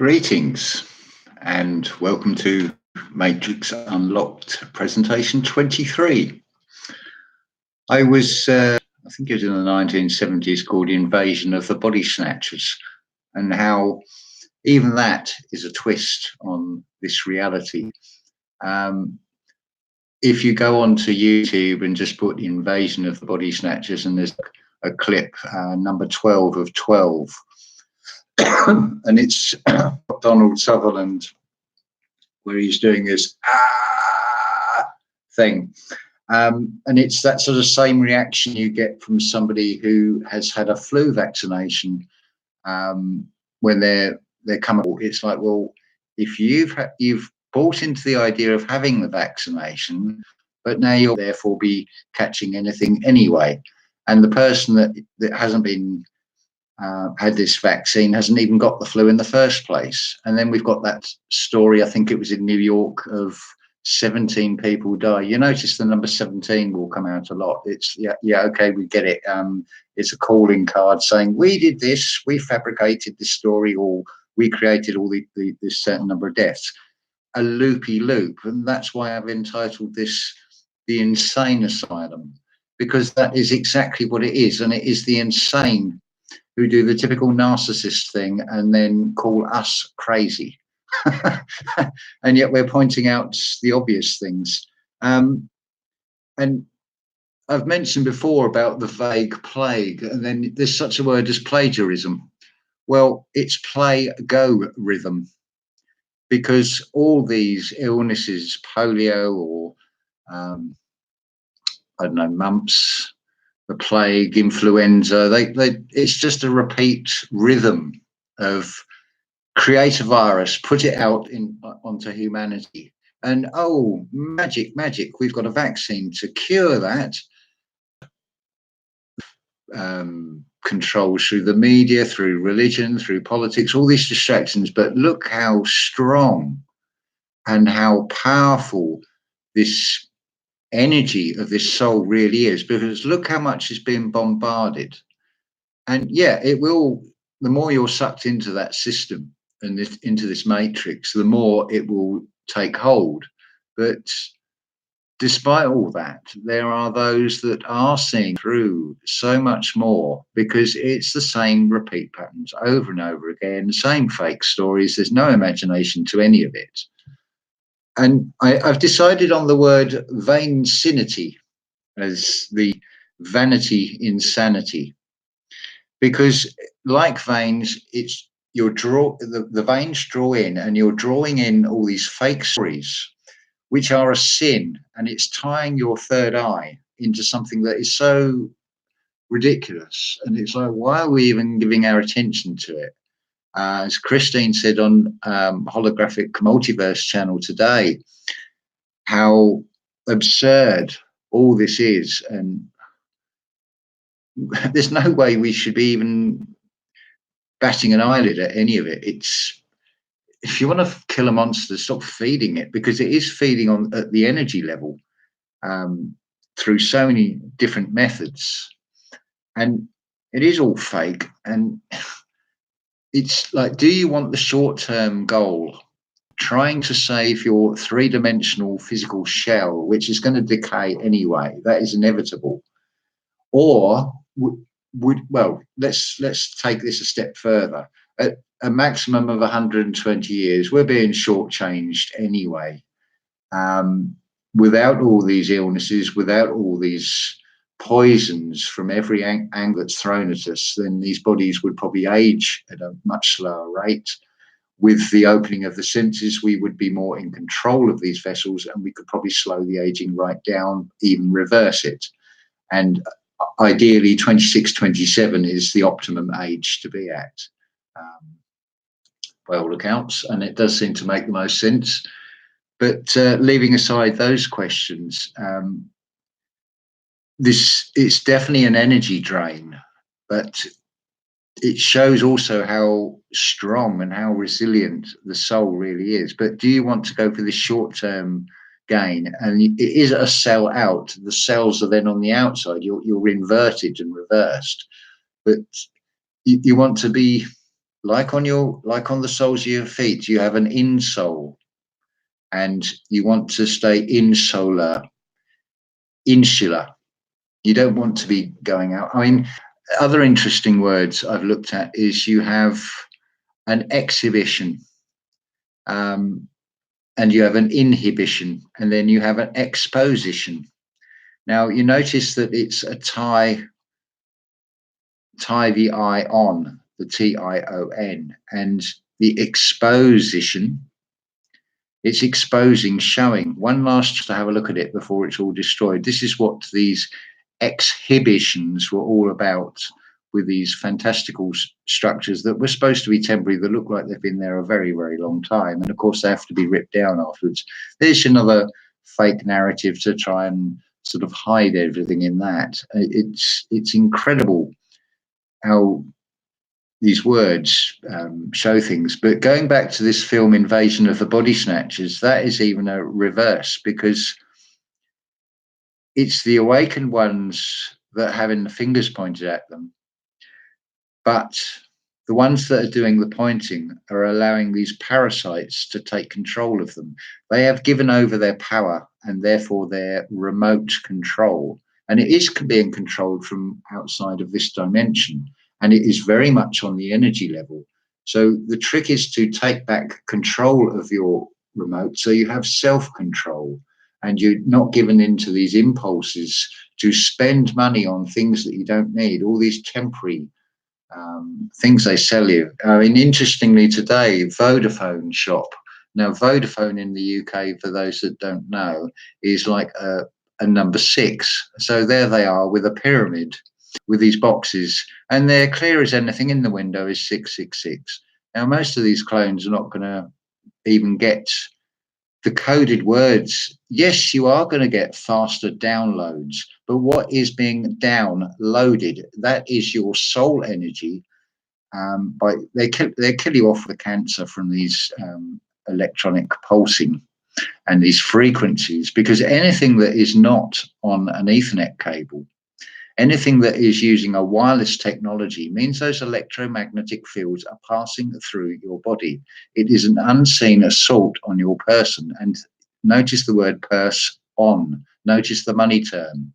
Greetings and welcome to Matrix Unlocked presentation 23. I think it was in the 1970s, called Invasion of the Body Snatchers, and how even that is a twist on this reality. If you go onto YouTube and just put Invasion of the Body Snatchers, and there's a clip, number 12 of 12, and it's Donald Sutherland, where he's doing this thing. And it's that sort of same reaction you get from somebody who has had a flu vaccination when they're coming. It's like, well, if you've bought into the idea of having the vaccination, but now you'll therefore be catching anything anyway. And the person that hasn't been had this vaccine hasn't even got the flu in the first place. And then we've got that story, I think it was in New York, of 17 people die. You notice the number 17 will come out a lot. It's yeah, okay, we get it. It's a calling card saying we did this, we fabricated this story, or we created all this certain number of deaths. A loopy loop. And that's why I've entitled this The Insane Asylum, because that is exactly what it is. And it is the insane who do the typical narcissist thing and then call us crazy. And yet we're pointing out the obvious things. And I've mentioned before about the vague plague, and then there's such a word as plagiarism. Well, it's Playgorhythm, because all these illnesses, polio or I don't know, mumps, the plague, influenza, it's just a repeat rhythm of create a virus, put it out onto humanity, and oh, magic, we've got a vaccine to cure that. Controls through the media, through religion, through politics, all these distractions. But look how strong and how powerful this energy of this soul really is, because look how much is being bombarded. And yeah, it will, the more you're sucked into that system and into this matrix, the more it will take hold. But despite all that, there are those that are seeing through so much more, because it's the same repeat patterns over and over again, the same fake stories. There's no imagination to any of it. And I've decided on the word Veinsinity as the Vanity Insanity, because like veins, it's the veins draw in, and you're drawing in all these fake stories, which are a sin, and it's tying your third eye into something that is so ridiculous. And it's like, why are we even giving our attention to it? As Christine said on Holographic Multiverse channel today, how absurd all this is. And there's no way we should be even batting an eyelid at any of it. It's, if you want to kill a monster, stop feeding it, because it is feeding on at the energy level through so many different methods. And it is all fake. And it's like, do you want the short-term goal, trying to save your three-dimensional physical shell, which is going to decay anyway? That is inevitable. Or well, let's take this a step further. At a maximum of 120 years, we're being shortchanged anyway. Without all these illnesses, without all these poisons from every angle that's thrown at us, then these bodies would probably age at a much slower rate. With the opening of the senses, we would be more in control of these vessels, and we could probably slow the aging right down, even reverse it. And ideally 26, 27 is the optimum age to be at, by all accounts, and it does seem to make the most sense. But leaving aside those questions, it's definitely an energy drain, but it shows also how strong and how resilient the soul really is. But do you want to go for this short-term gain? And it is a sell out. The cells are then on the outside. You're inverted and reversed. But you want to be like on the soles of your feet, you have an insole, and you want to stay insular. You don't want to be going out. I mean, other interesting words I've looked at is you have an exhibition, and you have an inhibition, and then you have an exposition. Now you notice that it's a tie the I on, the TION, and the exposition. It's exposing, showing. One last to have a look at it before it's all destroyed. This is what these exhibitions were all about, with these fantastical structures that were supposed to be temporary, that look like they've been there a very, very long time. And of course, they have to be ripped down afterwards. There's another fake narrative to try and sort of hide everything in that. It's incredible how these words show things. But going back to this film Invasion of the Body Snatchers, that is even a reverse, because it's the awakened ones that are having the fingers pointed at them, but the ones that are doing the pointing are allowing these parasites to take control of them. They have given over their power and therefore their remote control, and it is being controlled from outside of this dimension, and it is very much on the energy level. So the trick is to take back control of your remote, so you have self-control and you're not given into these impulses to spend money on things that you don't need, all these temporary things they sell you. I mean, interestingly, today, Vodafone shop. Now, Vodafone in the UK, for those that don't know, is like a number 6. So there they are with a pyramid with these boxes, and they're clear as anything. In the window is 666. Now, most of these clones are not going to even get the coded words. Yes, you are going to get faster downloads, but what is being downloaded? That is your soul energy. By they kill you off with cancer from these electronic pulsing and these frequencies, because anything that is not on an Ethernet cable, anything that is using a wireless technology, means those electromagnetic fields are passing through your body. It is an unseen assault on your person. And notice the word purse on. Notice the money term.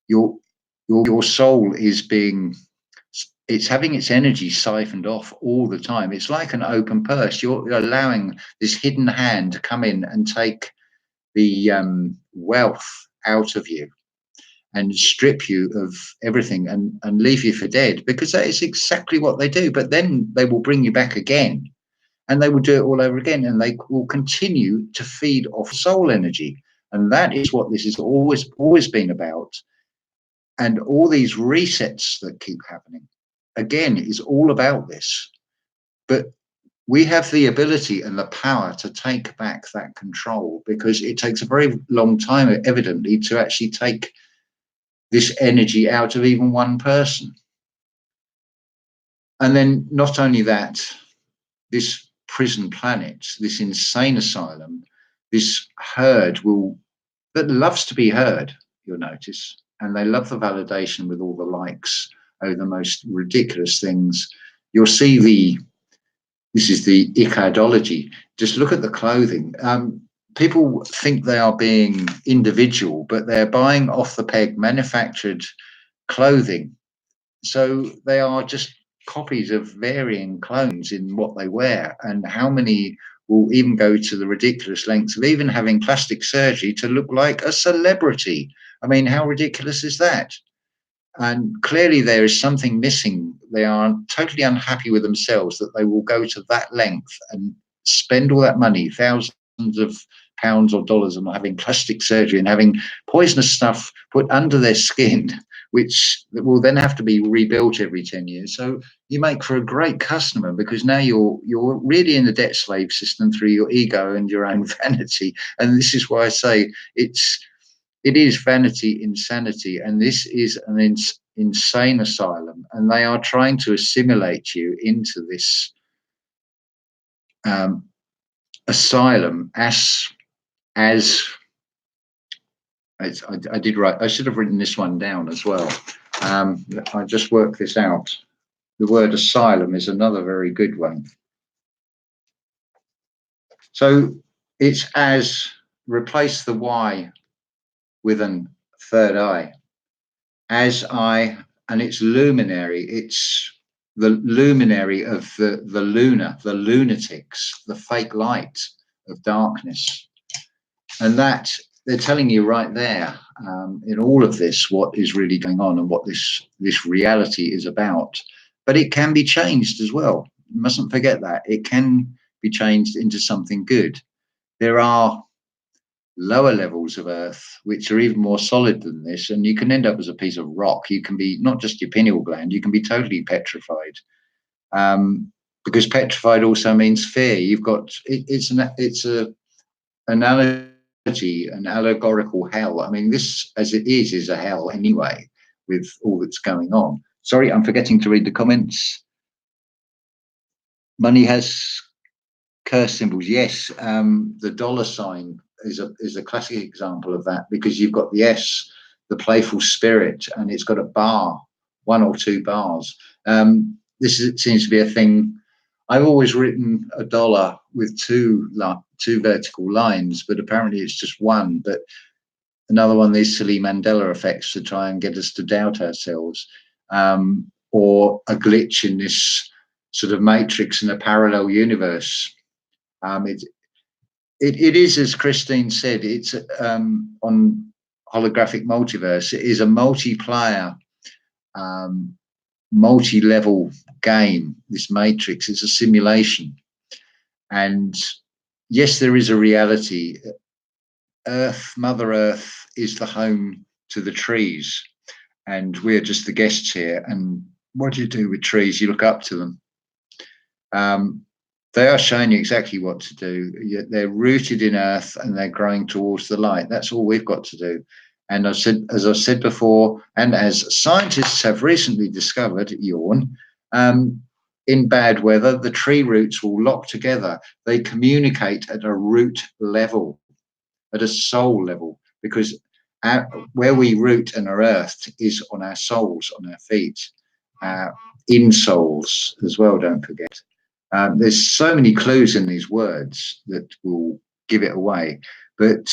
Your soul is it's having its energy siphoned off all the time. It's like an open purse. You're allowing this hidden hand to come in and take the wealth out of you and strip you of everything and leave you for dead, because that is exactly what they do. But then they will bring you back again, and they will do it all over again, and they will continue to feed off soul energy. And that is what this has always been about. And all these resets that keep happening, again, is all about this. But we have the ability and the power to take back that control, because it takes a very long time, evidently, to actually take this energy out of even one person. And then not only that, this prison planet, this insane asylum, this herd that loves to be heard, you'll notice, and they love the validation with all the likes over the most ridiculous things. You'll see this is the ichadology. Just look at the clothing. People think they are being individual, but they're buying off the peg manufactured clothing. So they are just copies of varying clones in what they wear. And how many will even go to the ridiculous lengths of even having plastic surgery to look like a celebrity? I mean, how ridiculous is that? And clearly there is something missing. They are totally unhappy with themselves that they will go to that length and spend all that money, thousands of pounds or dollars, on having plastic surgery and having poisonous stuff put under their skin, which will then have to be rebuilt every 10 years. So you make for a great customer, because now you're really in the debt slave system through your ego and your own vanity. And this is why I say it is vanity insanity, and this is an insane asylum, and they are trying to assimilate you into this asylum as I did write. I should have written this one down as well. I just worked this out. the word asylum is another very good one. So it's as replace the Y with an third eye. As I, and it's luminary, it's the luminary of the lunar, the lunatics, the fake light of darkness. And that they're telling you right there in all of this what is really going on and what this reality is about. But it can be changed as well. You mustn't forget that. It can be changed into something good. There are lower levels of earth which are even more solid than this, and you can end up as a piece of rock. You can be not just your pineal gland, you can be totally petrified, because petrified also means fear. You've got it's a analogy, an allegorical hell. I mean, this as it is a hell anyway, with all that's going on. Sorry, I'm forgetting to read the comments. Money has curse symbols. Yes, the dollar sign is a classic example of that, because you've got the S, the playful spirit, and it's got a bar, one or two bars. Seems to be a thing. I've always written a dollar with two vertical lines, but apparently it's just one. But another one of these silly Mandela effects to try and get us to doubt ourselves, or a glitch in this sort of matrix in a parallel universe. It is, as Christine said, it's on holographic multiverse. It is a multiplayer, multi-level game. This matrix is a simulation, and yes, there is a reality. Earth, Mother Earth, is the home to the trees, and we're just the guests here. And what do you do with trees? You look up to them. They are showing you exactly what to do. They're rooted in earth and they're growing towards the light. That's all we've got to do. And as I've said before, and as scientists have recently discovered, in bad weather, the tree roots will lock together. They communicate at a root level, at a soul level, because where we root and are earthed is on our souls, on our feet, in souls as well, don't forget. There's so many clues in these words that will give it away. But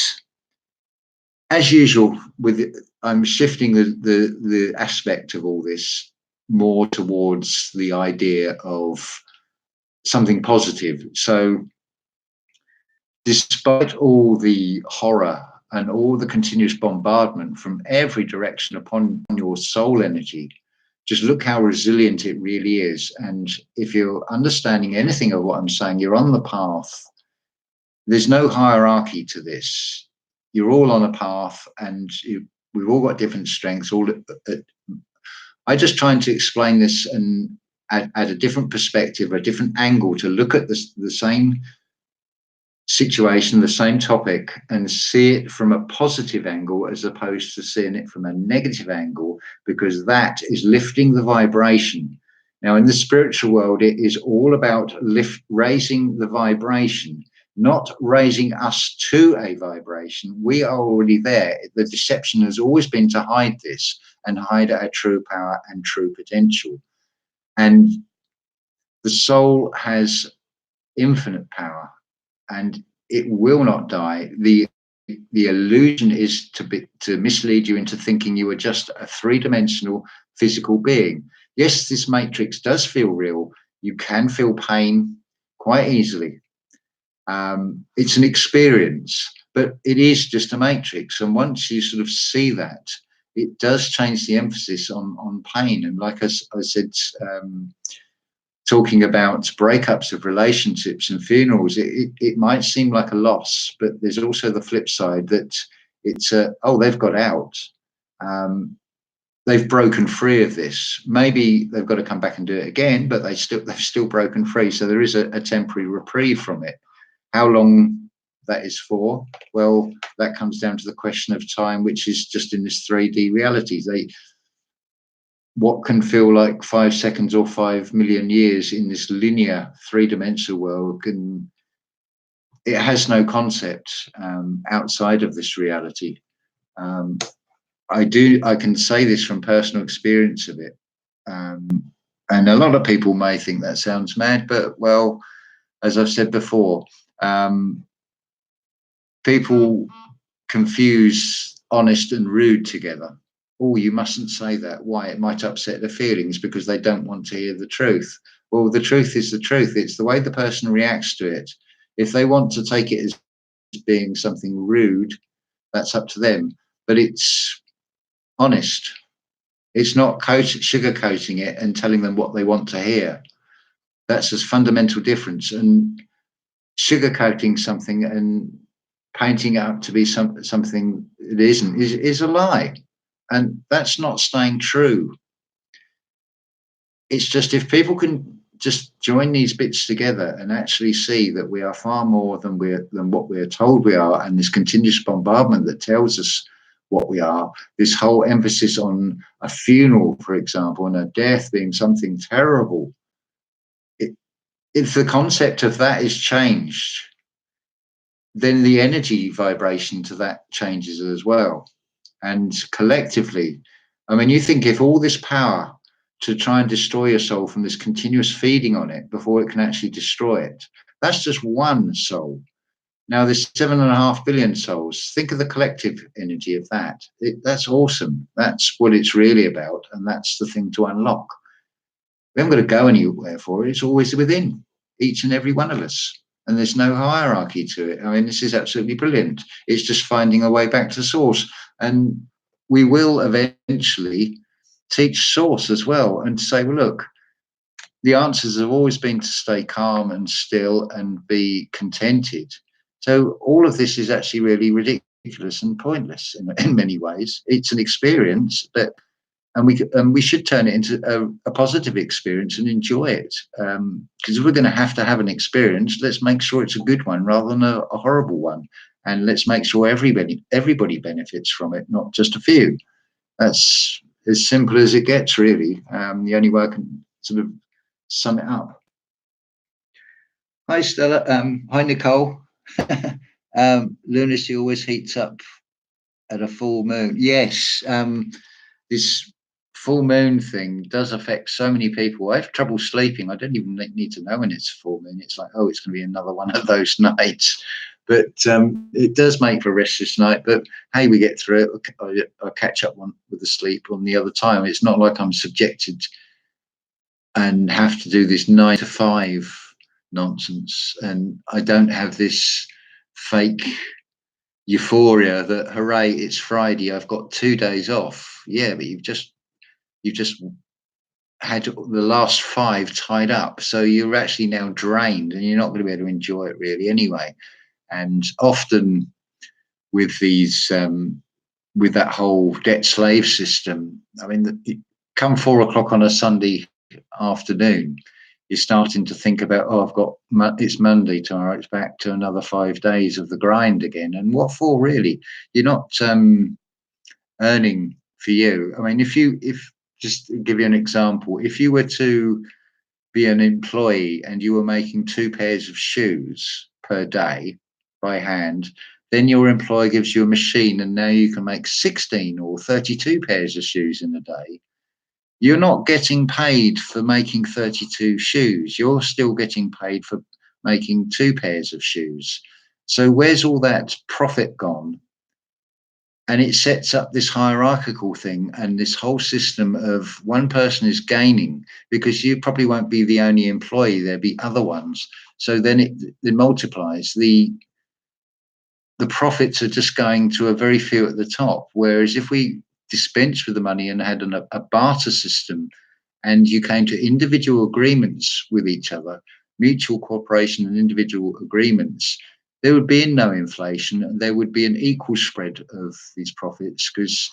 as usual, I'm shifting the aspect of all this more towards the idea of something positive. So despite all the horror and all the continuous bombardment from every direction upon your soul energy, just look how resilient it really is. And if you're understanding anything of what I'm saying, you're on the path. There's no hierarchy to this. You're all on a path, and we've all got different strengths. I just trying to explain this and at a different perspective, a different angle, to look at the same situation, the same topic, and see it from a positive angle as opposed to seeing it from a negative angle, because that is lifting the vibration. Now, in the spiritual world, it is all about raising the vibration, not raising us to a vibration. We are already there. The deception has always been to hide this and hide our true power and true potential. And the soul has infinite power, and it will not die. The illusion is to mislead you into thinking you are just a three-dimensional physical being. Yes, this matrix does feel real. You can feel pain quite easily. It's an experience, but it is just a matrix. And once you sort of see that, it does change the emphasis on pain. And like I said, talking about breakups of relationships and funerals, it might seem like a loss, but there's also the flip side that it's they've got out. They've broken free of this. Maybe they've got to come back and do it again, but they've still broken free. So there is a temporary reprieve from it. How long that is for? Well, that comes down to the question of time, which is just in this 3D reality. What can feel like 5 seconds or 5 million years in this linear three-dimensional world, it has no concept outside of this reality. I can say this from personal experience of it. And a lot of people may think that sounds mad, but well, as I've said before, um, people confuse honest and rude together. Oh, you mustn't say that. Why? It might upset their feelings because they don't want to hear the truth. Well, the truth is the truth. It's the way the person reacts to it. If they want to take it as being something rude, that's up to them. But it's honest. It's not sugarcoating it and telling them what they want to hear. That's a fundamental difference. And sugarcoating something and painting it up to be something it isn't is a lie. And that's not staying true. It's just if people can just join these bits together and actually see that we are far more than what we're told we are, and this continuous bombardment that tells us what we are, this whole emphasis on a funeral, for example, and a death being something terrible. If the concept of that is changed, then the energy vibration to that changes as well. And collectively, I mean, you think if all this power to try and destroy your soul from this continuous feeding on it before it can actually destroy it, that's just one soul. Now there's 7.5 billion souls. Think of the collective energy of that. That's awesome. That's what it's really about, and that's the thing to unlock. We haven't got to go anywhere for it. It's always within each and every one of us. And there's no hierarchy to it. I mean, this is absolutely brilliant. It's just finding a way back to source. And we will eventually teach source as well and say, well, look, the answers have always been to stay calm and still and be contented. So all of this is actually really ridiculous and pointless in many ways. It's an experience, but we should turn it into a positive experience and enjoy it. Because if we're going to have an experience, let's make sure it's a good one rather than a horrible one, and let's make sure everybody benefits from it, not just a few. That's as simple as it gets, really. The only way I can sort of sum it up. Hi, Stella. Hi, Nicole. Lunacy always heats up at a full moon. Yes. This full moon thing does affect so many people. I have trouble sleeping. I don't even need to know when it's full moon. It's like, oh, it's going to be another one of those nights. But it does make for a restless night. But hey, we get through it. I catch up with the sleep on the other time. It's not like I'm subjected and have to do this 9 to 5 nonsense. And I don't have this fake euphoria that hooray, it's Friday, I've got 2 days off. Yeah, but you've just had the last 5 tied up, so you're actually now drained and you're not going to be able to enjoy it really anyway. And often with these with that whole debt slave system, I mean, come 4 o'clock on a Sunday afternoon, you're starting to think about, oh, it's Monday tomorrow, it's back to another 5 days of the grind again. And what for, really? You're not earning for you. I mean, if just to give you an example, if you were to be an employee and you were making 2 pairs of shoes per day by hand, then your employer gives you a machine and now you can make 16 or 32 pairs of shoes in a day. You're not getting paid for making 32 shoes. You're still getting paid for making 2 pairs of shoes. So where's all that profit gone? And it sets up this hierarchical thing and this whole system of one person is gaining because you probably won't be the only employee. There'll be other ones. So then it multiplies. The profits are just going to a very few at the top. Whereas if we dispense with the money and had a barter system and you came to individual agreements with each other, mutual cooperation and individual agreements, there would be no inflation and there would be an equal spread of these profits. Because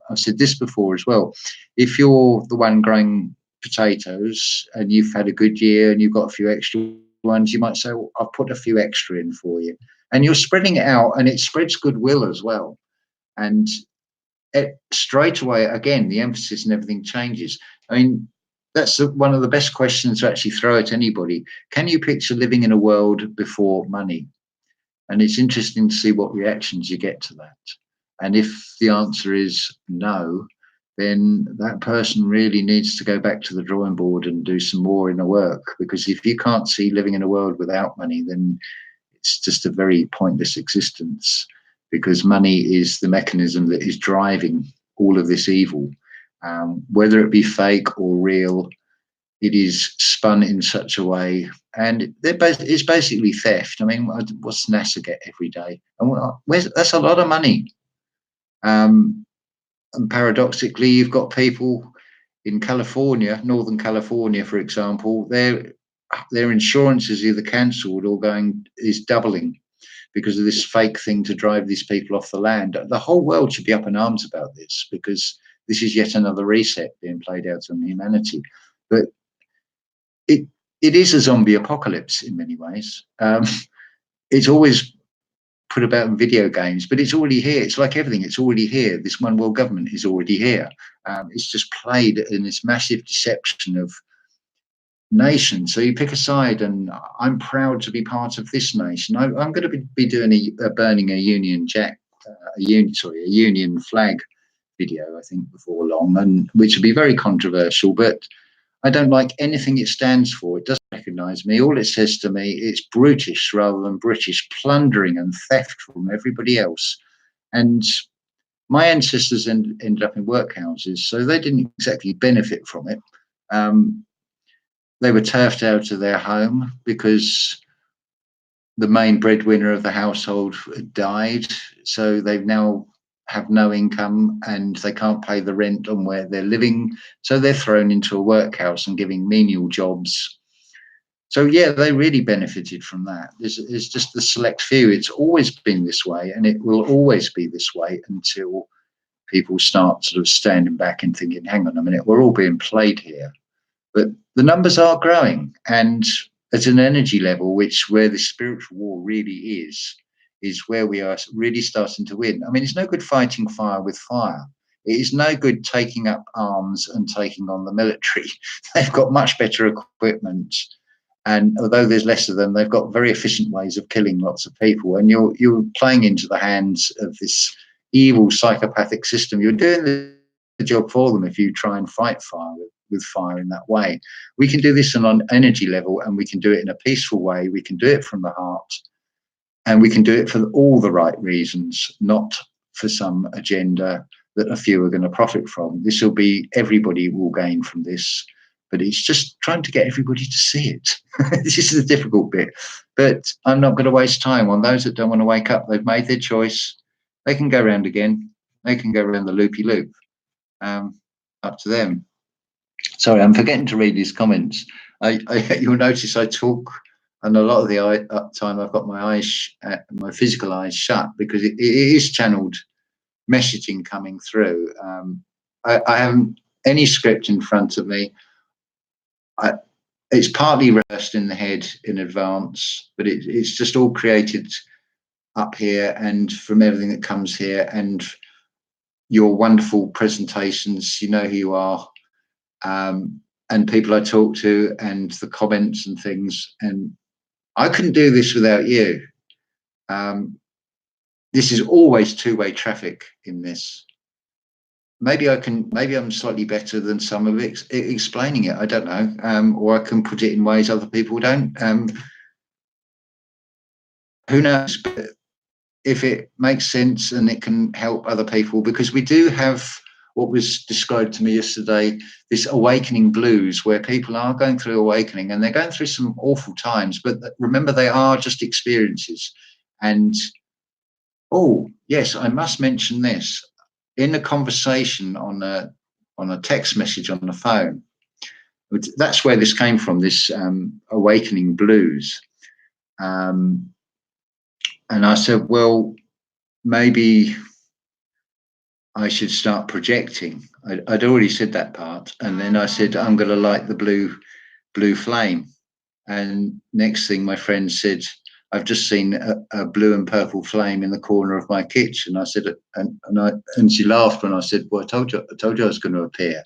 I've said this before as well, if you're the one growing potatoes and you've had a good year and you've got a few extra ones, you might say, well, I'll put a few extra in for you. And you're spreading it out and it spreads goodwill as well. And straight away, again, the emphasis and everything changes. I mean, that's one of the best questions to actually throw at anybody. Can you picture living in a world before money? And it's interesting to see what reactions you get to that. And if the answer is no, then that person really needs to go back to the drawing board and do some more inner work. Because if you can't see living in a world without money, then it's just a very pointless existence, because money is the mechanism that is driving all of this evil. Whether it be fake or real, it is spun in such a way, and it's basically theft. I mean, what's NASA get every day? And that's a lot of money. And paradoxically, you've got people in California, Northern California, for example, their insurance is either cancelled or is doubling because of this fake thing to drive these people off the land. The whole world should be up in arms about this, because this is yet another reset being played out on humanity. But it is a zombie apocalypse in many ways. It's always put about in video games, but it's already here. It's like everything, it's already here. This one world government is already here. It's just played in this massive deception of nations. So you pick a side, and I'm proud to be part of this nation. I'm going to be doing burning a Union Jack, a Union flag video, I think, before long, and which will be very controversial, but I don't like anything it stands for. It doesn't recognise me. All it says to me, it's brutish rather than British, plundering and theft from everybody else. And my ancestors ended up in workhouses, so they didn't exactly benefit from it. They were turfed out of their home because the main breadwinner of the household died, so they've now have no income and they can't pay the rent on where they're living, so they're thrown into a workhouse and giving menial jobs. So yeah, they really benefited from that. It's just the select few. It's always been this way, and it will always be this way until people start sort of standing back and thinking, hang on a minute, we're all being played here. But the numbers are growing, and at an energy level, where the spiritual war really is where we are really starting to win. I mean, it's no good fighting fire with fire. It is no good taking up arms and taking on the military. They've got much better equipment, and although there's less of them, they've got very efficient ways of killing lots of people. And you're playing into the hands of this evil psychopathic system. You're doing the job for them if you try and fight fire with fire in that way. We can do this on an energy level, and we can do it in a peaceful way. We can do it from the heart. And we can do it for all the right reasons, not for some agenda that a few are going to profit from. This will be, everybody will gain from this, but it's just trying to get everybody to see it. This is the difficult bit. But I'm not going to waste time on those that don't want to wake up. They've made their choice. They can go around again. They can go around the loopy loop. Up to them. Sorry, I'm forgetting to read these comments. You'll notice I talk, and a lot of the time I've got my physical eyes shut, because it is channeled messaging coming through. I haven't any script in front of me. It's partly rehearsed in the head in advance, but it's just all created up here and from everything that comes here, and your wonderful presentations. You know who you are. And people I talk to, and the comments and things, and I couldn't do this without you. This is always two-way traffic in this. Maybe I'm slightly better than some of it explaining it. I don't know. Or I can put it in ways other people don't. Who knows? But if it makes sense and it can help other people, because we do have what was described to me yesterday, this awakening blues, where people are going through awakening and they're going through some awful times, but remember, they are just experiences. And oh yes, I must mention this. In a conversation on a text message on the phone, that's where this came from, this awakening blues. And I said, well, maybe I should start projecting. I'd already said that part, and then I said, I'm going to light the blue flame. And next thing, my friend said, I've just seen a blue and purple flame in the corner of my kitchen. I said, and she laughed when I said, well, I told you I was going to appear.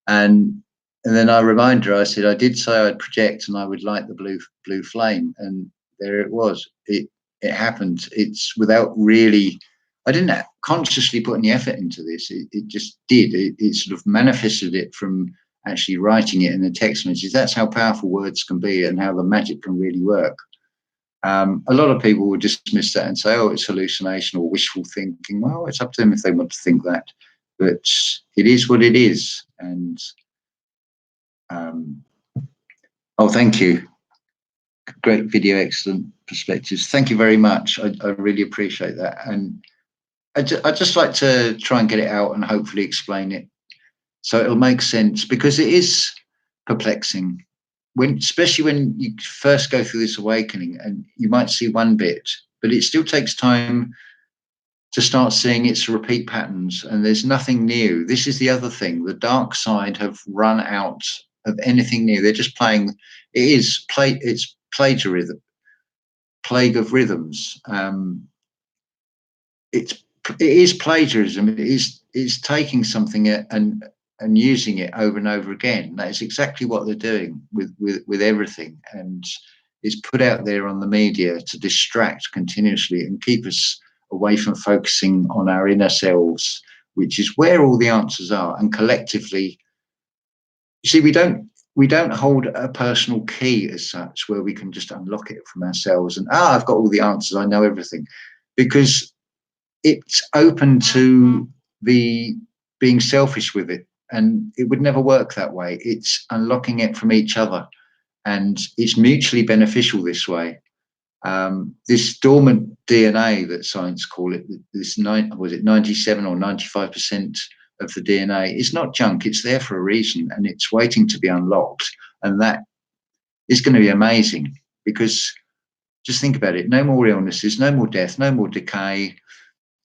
And then I reminded her, I said, I did say I'd project and I would light the blue flame, and there it was. It happened. It's without really I didn't consciously put any effort into this. It just did. It sort of manifested it from actually writing it in a text message. That's how powerful words can be and how the magic can really work. A lot of people will dismiss that and say, oh, it's hallucination or wishful thinking. Well, it's up to them if they want to think that. But it is what it is. And oh, thank you. Great video, excellent perspectives. Thank you very much. I really appreciate that. And I'd just like to try and get it out and hopefully explain it so it'll make sense, because it is perplexing. Especially when you first go through this awakening, and you might see one bit, but it still takes time to start seeing its repeat patterns, and there's nothing new. This is the other thing. The dark side have run out of anything new. They're just playing. It's plagiarism, plague of rhythms. It is plagiarism. It's taking something and using it over and over again. That is exactly what they're doing with everything, and it's put out there on the media to distract continuously and keep us away from focusing on our inner selves, which is where all the answers are. And collectively, you see, we don't hold a personal key as such where we can just unlock it from ourselves and I've got all the answers, I know everything, because it's open to the being selfish with it, and it would never work that way. It's unlocking it from each other, and it's mutually beneficial this way. This dormant DNA that science call it, this 97 or 95% of the DNA, is not junk. It's there for a reason, and it's waiting to be unlocked. And that is going to be amazing, because just think about it. No more illnesses, no more death, no more decay,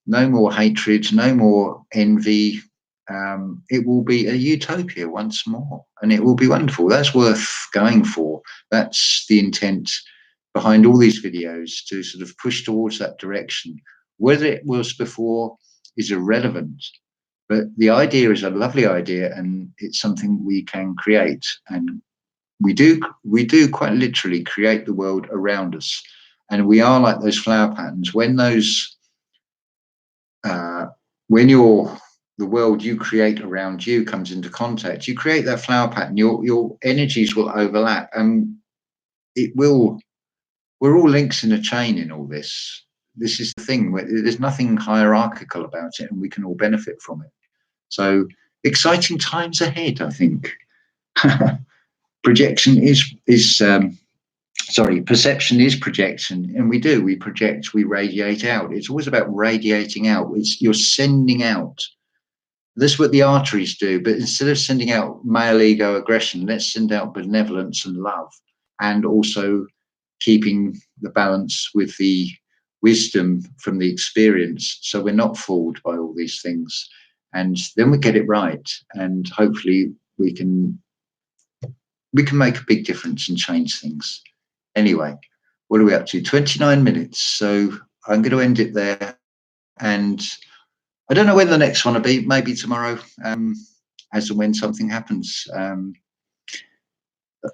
no more hatred, no more envy. It will be a utopia once more, and it will be wonderful. That's worth going for. That's the intent behind all these videos, to sort of push towards that direction. Whether it was before is irrelevant, but the idea is a lovely idea, and it's something we can create. And we do quite literally create the world around us, and we are like those flower patterns. When those when the world you create around you comes into contact, you create that flower pattern. Your energies will overlap, and we're all links in a chain in all this. This is the thing. There's nothing hierarchical about it, and we can all benefit from it. So exciting times ahead, I think. Perception is projection, and we project, we radiate out. It's always about radiating out. You're sending out. That's what the arteries do. But instead of sending out male ego aggression, let's send out benevolence and love, and also keeping the balance with the wisdom from the experience, so we're not fooled by all these things. And then we get it right, and hopefully we can make a big difference and change things. Anyway, what are we up to? 29 minutes. So I'm going to end it there. And I don't know when the next one will be, maybe tomorrow, as and when something happens.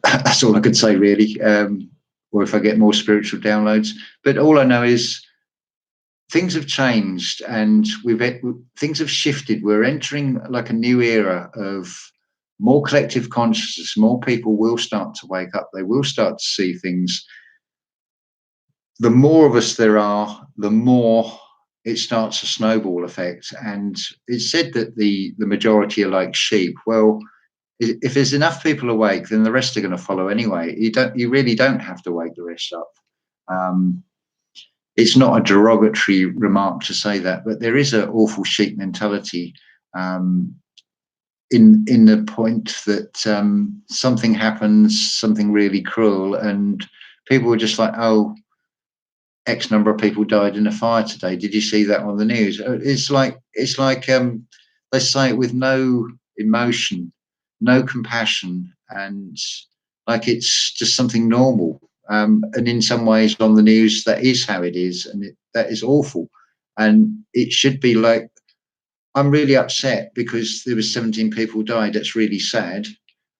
That's all I could say, really. Or if I get more spiritual downloads. But all I know is things have changed, and things have shifted. We're entering like a new era of more collective consciousness. More people will start to wake up. They will start to see things. The more of us there are, the more it starts a snowball effect. And it's said that the majority are like sheep. Well, if there's enough people awake, then the rest are going to follow anyway. You really don't have to wake the rest up. It's not a derogatory remark to say that, but there is an awful sheep mentality in the point that something happens, something really cruel, and people were just like, oh, X number of people died in a fire today. Did you see that on the news? It's like they say it with no emotion, no compassion, and like it's just something normal. And in some ways on the news, that is how it is, and that is awful. And it should be like, I'm really upset because there was 17 people died. That's really sad.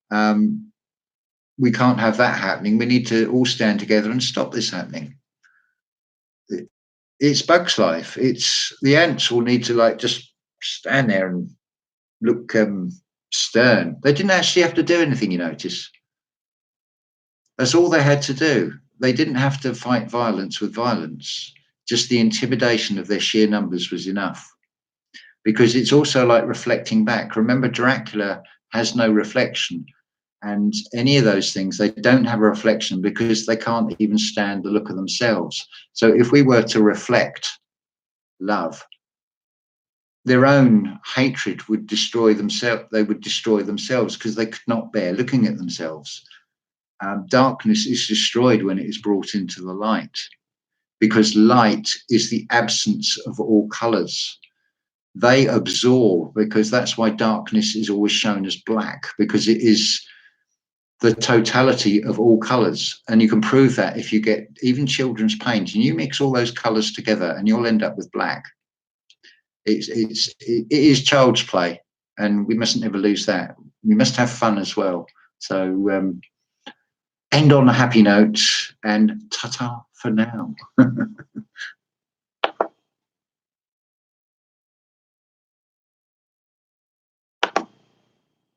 We can't have that happening. We need to all stand together and stop this happening. it's Bugs Life. It's the ants will need to like just stand there and look stern. They didn't actually have to do anything, you notice. That's all they had to do. They didn't have to fight violence with violence. Just the intimidation of their sheer numbers was enough. Because it's also like reflecting back. Remember, Dracula has no reflection. And any of those things, they don't have a reflection because they can't even stand the look of themselves. So if we were to reflect love, their own hatred would destroy themselves. They would destroy themselves because they could not bear looking at themselves. Darkness is destroyed when it is brought into the light, because light is the absence of all colors. They absorb, because that's why darkness is always shown as black, because it is the totality of all colors. And you can prove that if you get even children's paint and you mix all those colors together and you'll end up with black. It is child's play, and we mustn't ever lose that. We must have fun as well. So end on a happy note, and ta-ta for now.